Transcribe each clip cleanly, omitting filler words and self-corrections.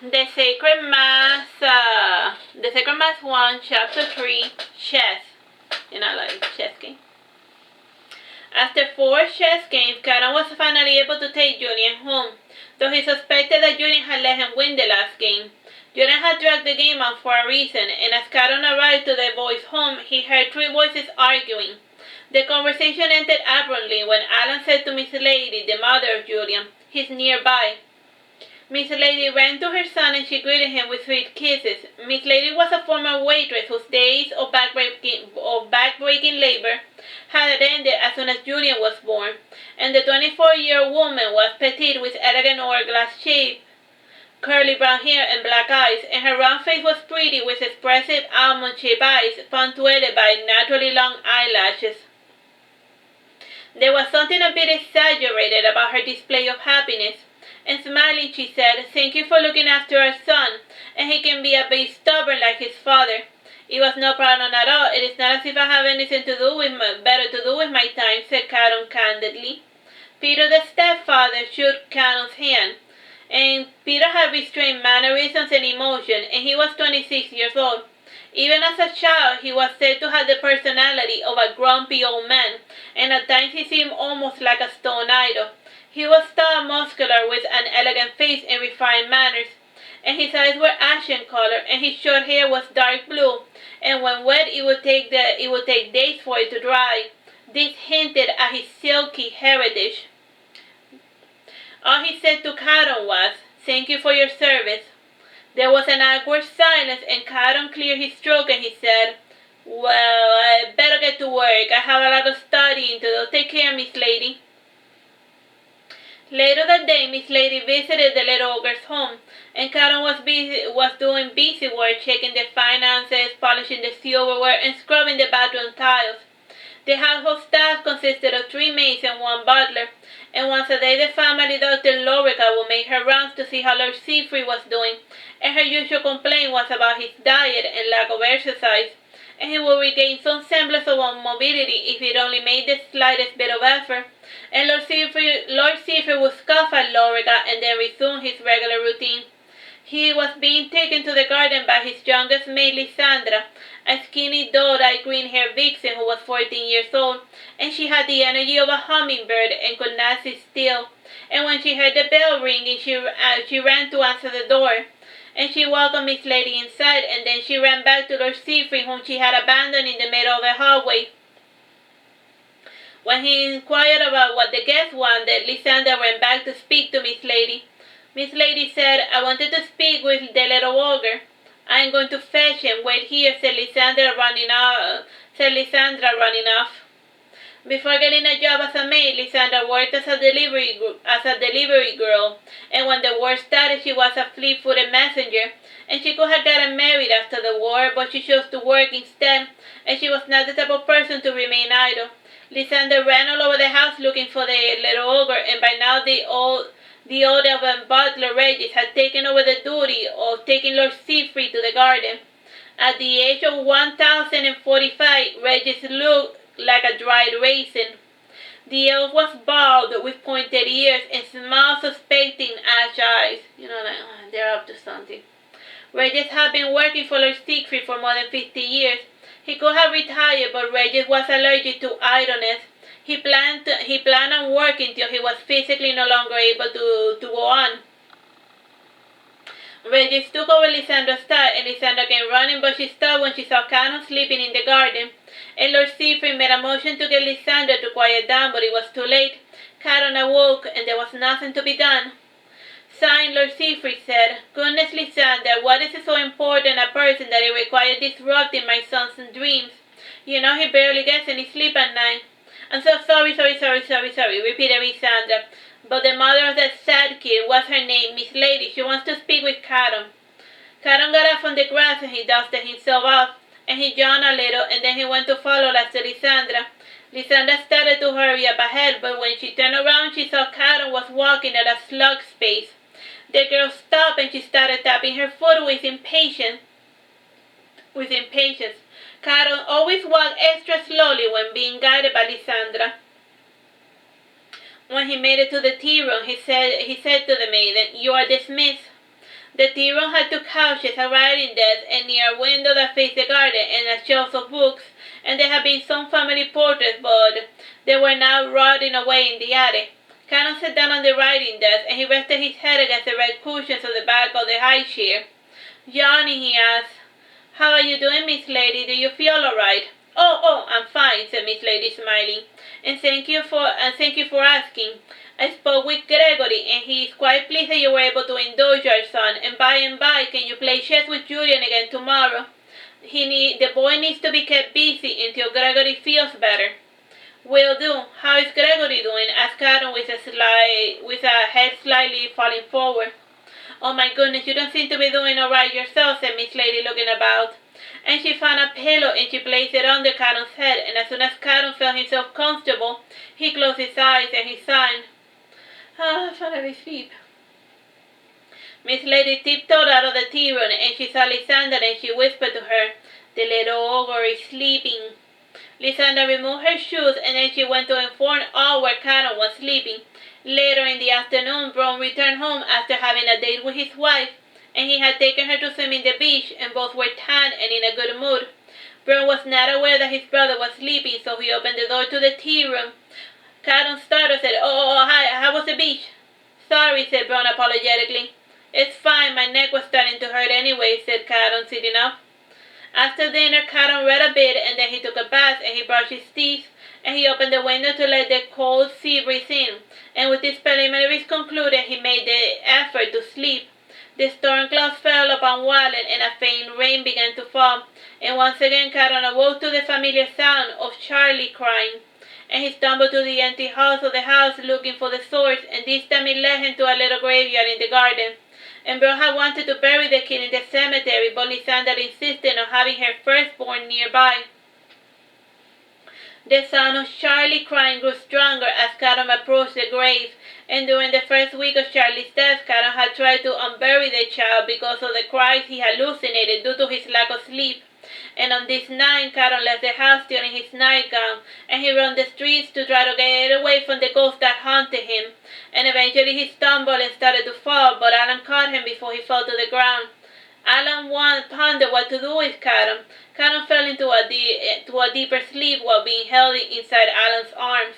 The Sacred Mass, the Sacred Mass 1, Chapter 3, Chess. Like chess game. After 4 chess games, Caron was finally able to take Julian home, though he suspected that Julian had let him win the last game. Julian had dragged the game out for a reason, and as Caron arrived to the boys' home, he heard 3 voices arguing. The conversation ended abruptly when Allan said to Miss Lady, the mother of Julian, "He's nearby." Miss Lady ran to her son and she greeted him with sweet kisses. Miss Lady was a former waitress whose days of backbreaking labor had ended as soon as Julian was born, and the 24-year-old woman was petite with elegant hourglass shape, curly brown hair and black eyes, and her round face was pretty with expressive almond-shaped eyes punctuated by naturally long eyelashes. There was something a bit exaggerated about her display of happiness, and smiling she said, "Thank you for looking after our son, and he can be a bit stubborn like his father. It was no problem at all. It is not as if I have anything better to do with my time," said Caron candidly. Peter the stepfather shook Caron's hand, and Peter had restrained mannerisms and emotion, and he was 26 years old. Even as a child, he was said to have the personality of a grumpy old man, and at times he seemed almost like a stone idol. He was tall, muscular, with an elegant face and refined manners, and his eyes were ashen color, and his short hair was dark blue, and when wet it would take days for it to dry. This hinted at his silky heritage. All he said to Caron was, "Thank you for your service." There was an awkward silence, and Caron cleared his throat and he said, "Well, I better get to work. I have a lot of studying to do. Take care, Miss Lady." Later that day, Miss Lady visited the little ogre's home, and Caron was doing busy work, checking the finances, polishing the silverware, and scrubbing the bathroom tiles. The household staff consisted of 3 maids and 1 butler, and once a day the family doctor Lorica would make her rounds to see how Lord Siegfried was doing, and her usual complaint was about his diet and lack of exercise, and he would regain some semblance of mobility if he'd only made the slightest bit of effort, and Lord Siegfried would scoff at Lorica and then resume his regular routine. He was being taken to the garden by his youngest maid Lysandra, a skinny, dull-eyed, green-haired vixen who was 14 years old, and she had the energy of a hummingbird and could not sit still. And when she heard the bell ringing, she ran to answer the door, and she welcomed Miss Lady inside, and then she ran back to Lord Siegfried, whom she had abandoned in the middle of the hallway. When he inquired about what the guest wanted, Lysandra ran back to speak to Miss Lady. Miss Lady said, "I wanted to speak with the little ogre." "I am going to fetch him. Wait here," said Lysandra, running off. Before getting a job as a maid, Lysandra worked as a delivery girl, and when the war started, she was a fleet-footed messenger, and she could have gotten married after the war, but she chose to work instead, and she was not the type of person to remain idle. Lysandra ran all over the house looking for the little ogre, and by now the old butler Regis had taken over the duty of taking Lord Siegfried to the garden. At the age of 1045, Regis looked like a dried raisin. The elf was bald with pointed ears and small, suspecting ash eyes. They're up to something. Regis had been working for Lord Siegfried for more than 50 years. He could have retired, but Regis was allergic to idleness. He planned on working till he was physically no longer able to go on. Regis took over Lysandra's tie, and Lysandra came running, but she stopped when she saw Caron sleeping in the garden. And Lord Siegfried made a motion to get Lysandra to quiet down, but it was too late. Caron awoke, and there was nothing to be done. Sighing, Lord Siegfried said, "Goodness, Lysandra, what is so important a person that it required disrupting my son's dreams? He barely gets any sleep at night." "I'm so sorry," repeated Lysandra. "But the mother of that sad kid, what's her name? Miss Lady, she wants to speak with Caron." Caron got up from the grass and he dusted himself off, and he yawned a little, and then he went to follow after Lysandra. Lysandra started to hurry up ahead, but when she turned around, she saw Caron was walking at a slug's pace. The girl stopped and she started tapping her foot with impatience. Caron always walked extra slowly when being guided by Lysandra. When he made it to the tea room, he said to the maiden, "You are dismissed." The tea room had 2 couches, a writing desk, and near a window that faced the garden, and a shelf of books, and there had been some family portraits, but they were now rotting away in the attic. Caron sat down on the writing desk, and he rested his head against the red cushions of the back of the high chair. Yawning, he asked, "How are you doing, Miss Lady? Do you feel all right?" Oh, I'm fine," said Miss Lady, smiling, and thank you for asking. I spoke with Gregory, and he is quite pleased that you were able to indulge our son, and by, can you play chess with Julian again tomorrow? The boy needs to be kept busy until Gregory feels better. "Will do. How is Gregory doing?" asked Caron with a head slightly falling forward. "Oh my goodness, you don't seem to be doing all right yourself," said Miss Lady, looking about. And she found a pillow and she placed it under Caron's head, and as soon as Caron felt himself comfortable, he closed his eyes and he sighed. Finally sleep. Miss Lady tiptoed out of the tea room, and she saw Lysander, and she whispered to her, "The little ogre is sleeping." Lysander removed her shoes, and then she went to inform all where Caron was sleeping. Later in the afternoon, Bron returned home after having a date with his wife, and he had taken her to swim in the beach, and both were tan and in a good mood. Bron was not aware that his brother was sleeping, so he opened the door to the tea room. Caron started and said, Hi, how was the beach?" "Sorry," said Bron apologetically. "It's fine, my neck was starting to hurt anyway," said Caron, sitting up. After dinner, Caron read a bit, and then he took a bath, and he brushed his teeth, and he opened the window to let the cold sea breeze in, and with these preliminaries concluded, he made the effort to sleep. The storm clouds fell upon Wallen, and a faint rain began to fall, and once again Caron awoke to the familiar sound of Charlie crying, and he stumbled to the empty halls of the house looking for the source, and this time it led him to a little graveyard in the garden. And Bron had wanted to bury the kid in the cemetery, but Lysander insisted on having her firstborn nearby. The sound of Charlie crying grew stronger as Caron approached the grave, and during the first week of Charlie's death, Caron had tried to unbury the child because of the cries he hallucinated due to his lack of sleep. And on this night, Caron left the house still in his nightgown, and he roamed the streets to try to get away from the ghost that haunted him. And eventually he stumbled and started to fall, but Allan caught him before he fell to the ground. Allan pondered what to do with Caron. Caron fell into a deeper sleep while being held inside Allan's arms.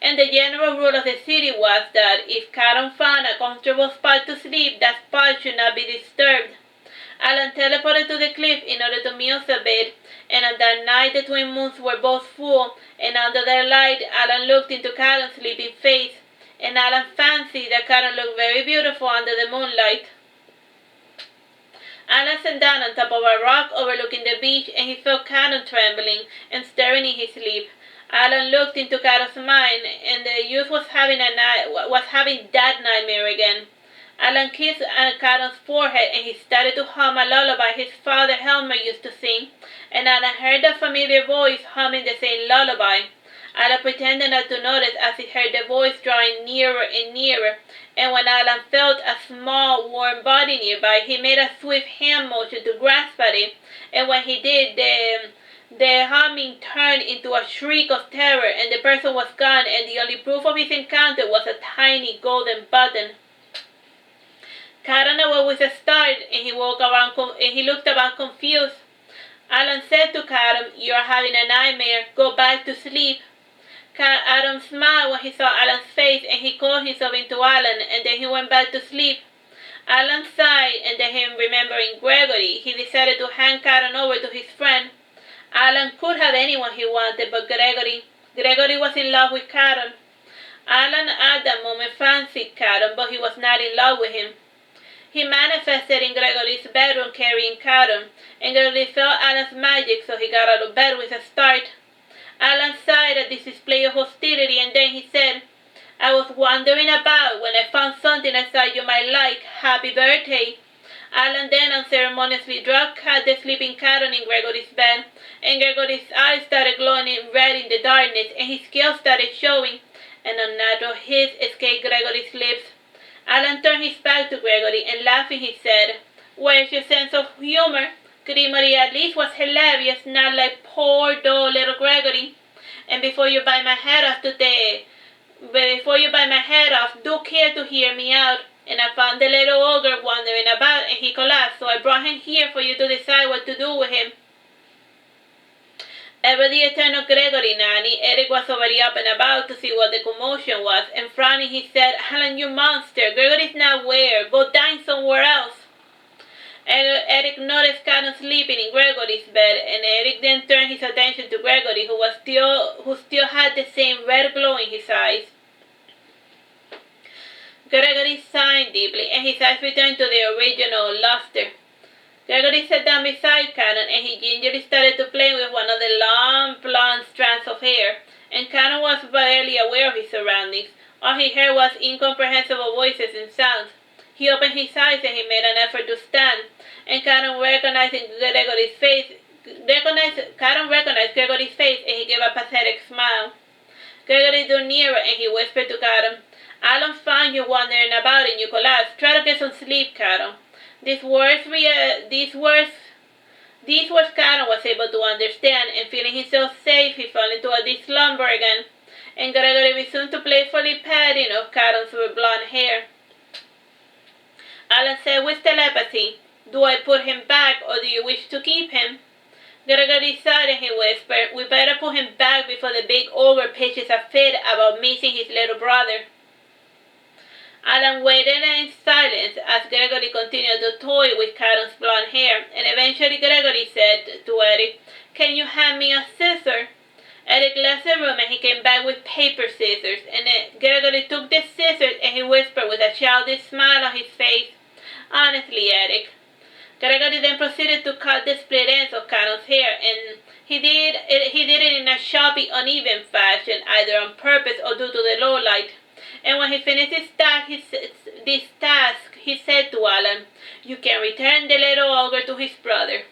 And the general rule of the city was that if Caron found a comfortable spot to sleep, that spot should not be disturbed. Allan teleported to the cliff in order to muse a bit, and on that night the twin moons were both full, and under their light Allan looked into Caron's sleeping face, and Allan fancied that Caron looked very beautiful under the moonlight. Allan sat down on top of a rock overlooking the beach, and he felt Caron trembling and stirring in his sleep. Allan looked into Caron's mind, and the youth was having that nightmare again. Allan kissed Caron's forehead, and he started to hum a lullaby his father Helmer used to sing, and Allan heard a familiar voice humming the same lullaby. Allan pretended not to notice as he heard the voice drawing nearer and nearer, and when Allan felt a small, warm body nearby, he made a swift hand motion to grasp at it, and when he did, the humming turned into a shriek of terror, and the person was gone, and the only proof of his encounter was a tiny golden button. Caron awoke with a start, and he looked around confused. Allan said to Caron, "You're having a nightmare. Go back to sleep." Caron smiled when he saw Allan's face, and he called himself into Allan, and then he went back to sleep. Allan sighed, and then remembering Gregory, he decided to hand Caron over to his friend. Allan could have anyone he wanted but Gregory. Gregory was in love with Caron. Allan at that moment fancied Caron, but he was not in love with him. He manifested in Gregory's bedroom carrying Caron, and Gregory felt Allan's magic, so he got out of bed with a start. Allan sighed at this display of hostility, and then he said, "I was wandering about when I found something I thought you might like. Happy birthday." Allan then unceremoniously dropped the sleeping Caron in Gregory's bed, and Gregory's eyes started glowing red in the darkness, and his scales started showing. An unnatural hiss escaped Gregory's lips. Allan turned his back to Gregory, and laughing he said, "Where's your sense of humor? Grimory at least was hilarious, not like poor dull little Gregory. And before you bite my head off, do care to hear me out. and I found the little ogre wandering about, and he collapsed, so I brought him here for you to decide what to do with him. Ever the eternal Gregory, Nanny, Eric was already up and about to see what the commotion was, and frowning he said, Allan, you monster, Gregory's not where, go dine somewhere else. Eric noticed Caron sleeping in Gregory's bed, and Eric then turned his attention to Gregory, who still had the same red glow in his eyes. Gregory sighed deeply, and his eyes returned to their original luster. Gregory sat down beside Caron, and he gingerly started to play with one of the long, blonde strands of hair, and Caron was barely aware of his surroundings. All he heard was incomprehensible voices and sounds. He opened his eyes, and he made an effort to stand, and Caron recognized Gregory's face, and he gave a pathetic smile. Gregory drew nearer, and he whispered to Caron, Allan found you wandering about and you collapsed. Try to get some sleep, Caron. These words Caron was able to understand, and feeling himself safe, he fell into a deep slumber again, and Gregory resumed to playfully patting of Caron's blonde hair. Allan said with telepathy, Do I put him back, or do you wish to keep him? Gregory sighed and he whispered, We better put him back before the big ogre pitches a fit about missing his little brother. Allan waited in silence as Gregory continued to toy with Caron's blonde hair, and eventually Gregory said to Eric, Can you hand me a scissor? Eric left the room and he came back with paper scissors, and Gregory took the scissors and he whispered with a childish smile on his face, Honestly, Eric. Gregory then proceeded to cut the split ends of Caron's hair, and he did it in a choppy, uneven fashion, either on purpose or due to the low light. And when he finished this task, he said to Allan, You can return the little ogre to his brother.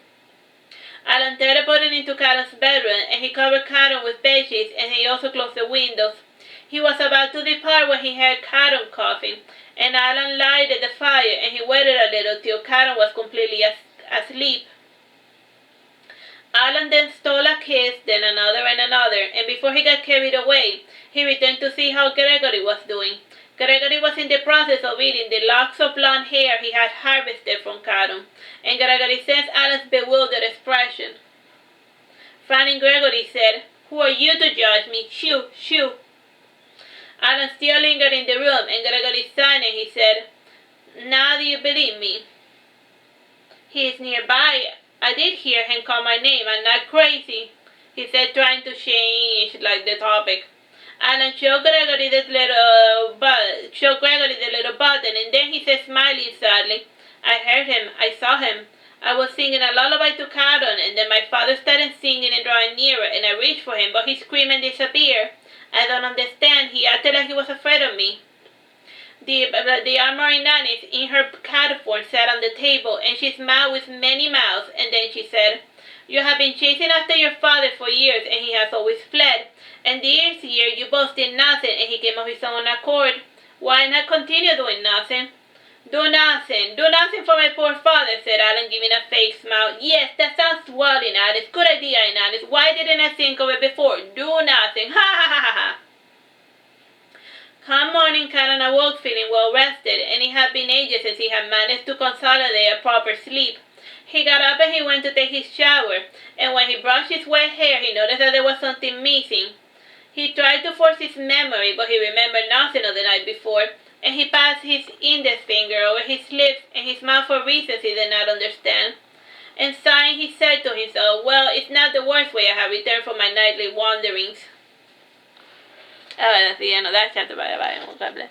Allan teleported into Caron's bedroom, and he covered Caron with bedsheets, and he also closed the windows. He was about to depart when he heard Caron coughing, and Allan lighted the fire, and he waited a little till Caron was completely asleep. Allan then stole a kiss, then another and another, and before he got carried away, he returned to see how Gregory was doing. Gregory was in the process of eating the locks of blonde hair he had harvested from Caron, and Gregory sensed Allan's bewildered expression. Frowning, Gregory said, Who are you to judge me? Shoo, shoo. Allan still lingered in the room, and Gregory sighed and he said, Now do you believe me? He is nearby. I did hear him call my name. I'm not crazy, he said, trying to change the topic. Allan showed Gregory the little button, and then he said, smiling sadly, I heard him. I saw him. I was singing a lullaby to Caron, and then my father started singing and drawing nearer, and I reached for him, but he screamed and disappeared. I don't understand. He acted like he was afraid of me. The armory nanny in her cat form sat on the table, and she smiled with many mouths, and then she said, You have been chasing after your father for years, and he has always fled. And this year you both did nothing, and he came of his own accord. Why not continue doing nothing? Do nothing for my poor father, said Allan, giving a fake smile. Yes, that sounds swelling, Alice. Good idea, Alice. Why didn't I think of it before? Do nothing. Ha ha ha ha ha. Come morning, Caron awoke feeling well rested, and it had been ages since he had managed to consolidate a proper sleep. He got up and he went to take his shower, and when he brushed his wet hair, he noticed that there was something missing. He tried to force his memory, but he remembered nothing of the night before, and he passed his index finger over his lips and his mouth for reasons he did not understand. And sighing, he said to himself, Well, it's not the worst way I have returned from my nightly wanderings. That's the end of that chapter. Bye-bye. God bless.